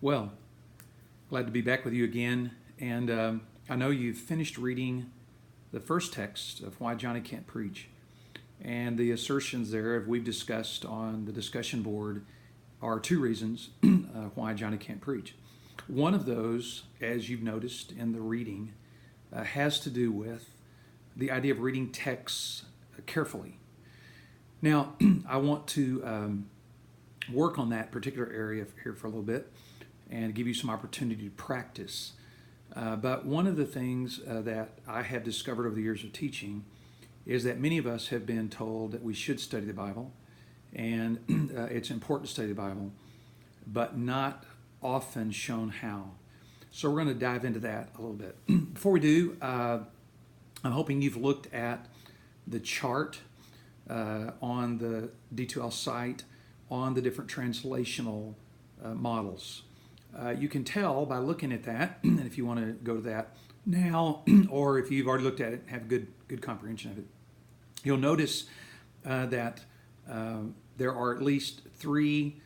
Well, glad to be back with you again. And I know you've finished reading the first text of Why Johnny Can't Preach. And the assertions there, we've discussed on the discussion board, are two reasons why Johnny can't preach. One of those, as you've noticed in the reading, has to do with the idea of reading texts carefully. Now, I want to work on that particular area here for a little bit and give you some opportunity to practice. But one of the things that I have discovered over the years of teaching is that many of us have been told that we should study the Bible, and it's important to study the Bible, but not often shown how. So we're going to dive into that a little bit. Before we do, I'm hoping you've looked at the chart on the D2L site on the different translational models. You can tell by looking at that, and if you want to go to that now, or if you've already looked at it, have good comprehension of it, you'll notice that there are at least three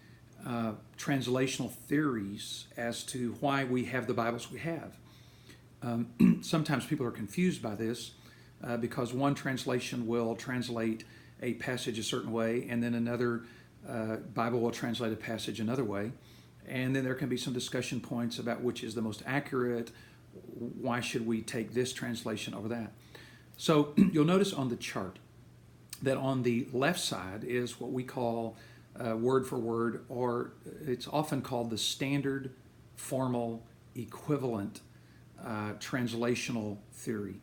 translational theories as to why we have the Bibles we have. Sometimes people are confused by this because one translation will translate a passage a certain way, and then another Bible will translate a passage another way. And then there can be some discussion points about which is the most accurate. Why should we take this translation over that? So you'll notice on the chart that on the left side is what we call word for word, or it's often called the standard formal equivalent translational theory.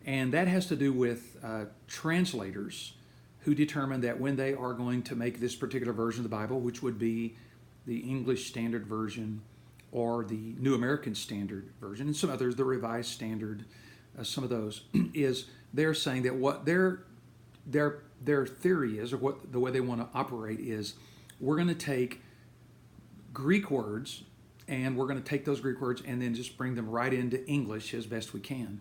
And that has to do with translators who determine that when they are going to make this particular version of the Bible, which would be the English Standard Version or the New American Standard Version, and some others, the Revised Standard, some of those, is they're saying that what their theory is, or what the way they want to operate is, we're going to take Greek words, and we're going to take those Greek words and then just bring them right into English as best we can.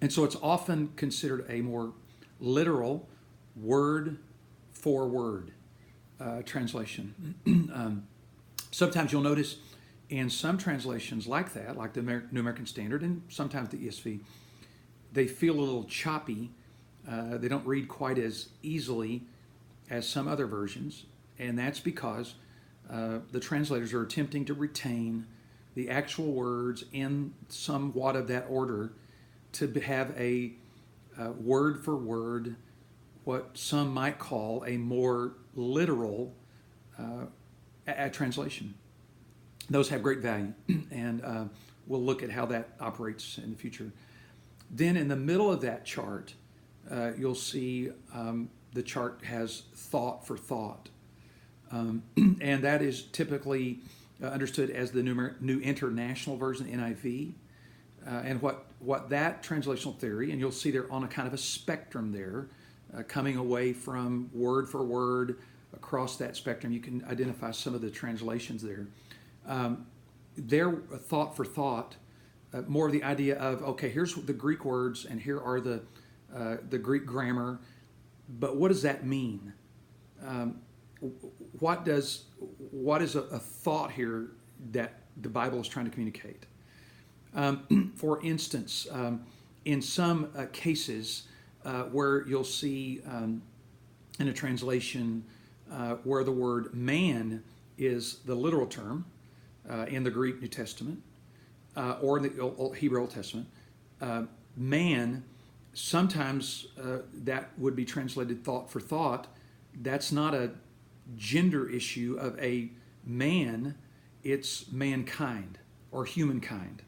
And so it's often considered a more literal, word for word translation. Sometimes you'll notice in some translations like that, like the New American Standard and sometimes the ESV, they feel a little choppy. They don't read quite as easily as some other versions, and that's because the translators are attempting to retain the actual words in somewhat of that order to have a word for word, what some might call a more literal translation. Those have great value, and we'll look at how that operates in the future. Then in the middle of that chart, you'll see the chart has thought for thought. And that is typically understood as the New International Version, NIV. And what that translational theory, and you'll see they're on a kind of a spectrum there, coming away from word for word across that spectrum. You can identify some of the translations there. Their thought for thought, more of the idea of, okay, here's the Greek words and here are the Greek grammar, but what does that mean? What is a thought here that the Bible is trying to communicate? For instance, in some cases where you'll see in a translation where the word man is the literal term in the Greek New Testament or in the Hebrew Old Testament, man, sometimes that would be translated thought for thought. That's not a gender issue of a man, it's mankind or humankind.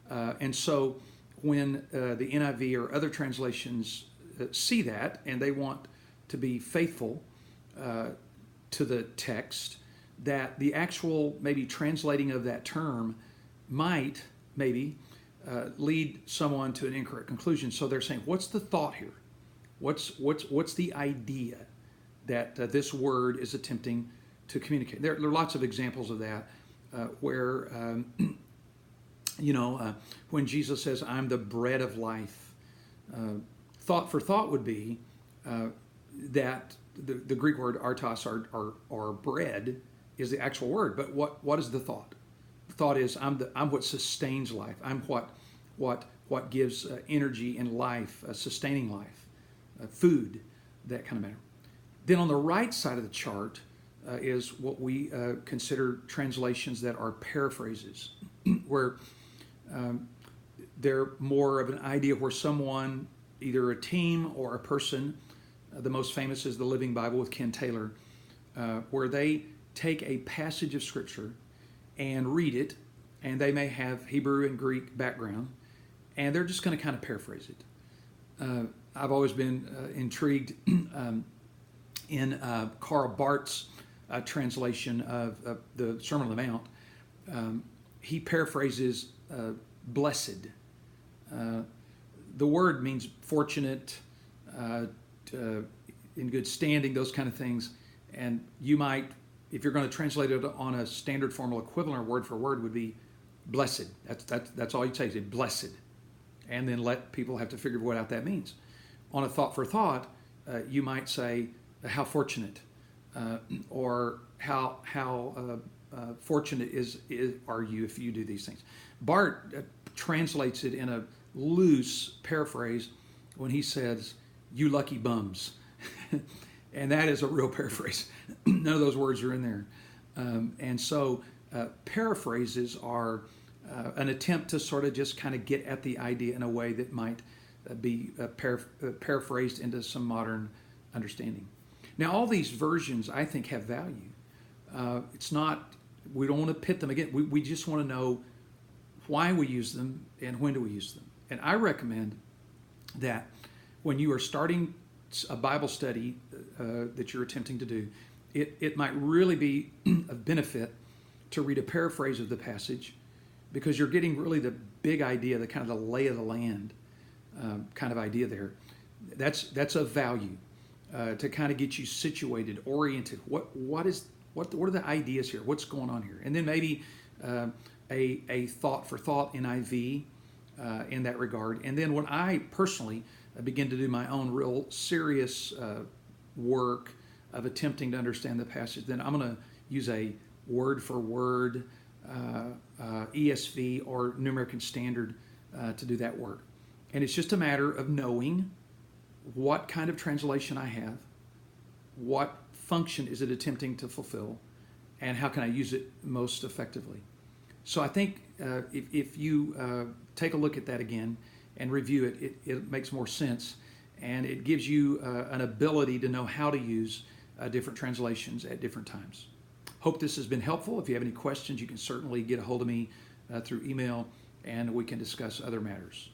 And so when the NIV or other translations see that and they want to be faithful to the text, that the actual maybe translating of that term might maybe lead someone to an incorrect conclusion. So they're saying, what's the thought here? What's the idea that this word is attempting to communicate? There are lots of examples of that where when Jesus says, I'm the bread of life, thought for thought would be that the Greek word artos or bread is the actual word. But what is the thought? thought is I'm what sustains life. I'm what gives energy and life, sustaining life, food, that kind of matter. Then on the right side of the chart is what we consider translations that are paraphrases, where they're more of an idea where someone, either a team or a person, the most famous is the Living Bible with Ken Taylor, where they take a passage of Scripture and read it, and they may have Hebrew and Greek background, and they're just going to kind of paraphrase it. I've always been intrigued in Karl Barth's translation of the Sermon on the Mount. He paraphrases blessed. The word means fortunate, in good standing, those kind of things. And you might, if you're going to translate it on a standard formal equivalent, or word for word would be blessed. That's all you'd say, is blessed. And then let people have to figure what out that means. On a thought for thought, you might say, how fortunate, or how fortunate are you if you do these things. Barth translates it in a loose paraphrase when he says, you lucky bums. And that is a real paraphrase. None of those words are in there. And so paraphrases are an attempt to sort of just kind of get at the idea in a way that might be paraphrased into some modern understanding. Now, all these versions, I think, have value. It's not, we don't want to pit them again. We just want to know why we use them and when do we use them. And I recommend that when you are starting a Bible study that you're attempting to do, it might really be of benefit to read a paraphrase of the passage, because you're getting really the big idea, the kind of the lay of the land kind of idea there. That's of value to kind of get you situated, oriented. What are the ideas here? What's going on here? And then maybe a thought for thought NIV in that regard. And then when I personally begin to do my own real serious work of attempting to understand the passage, then I'm going to use a word for word ESV or New American Standard to do that work. And it's just a matter of knowing what kind of translation I have, what function is it attempting to fulfill, and how can I use it most effectively. So I think if you take a look at that again and review it, it makes more sense, and it gives you an ability to know how to use different translations at different times. Hope this has been helpful. If you have any questions, you can certainly get a hold of me through email, and we can discuss other matters.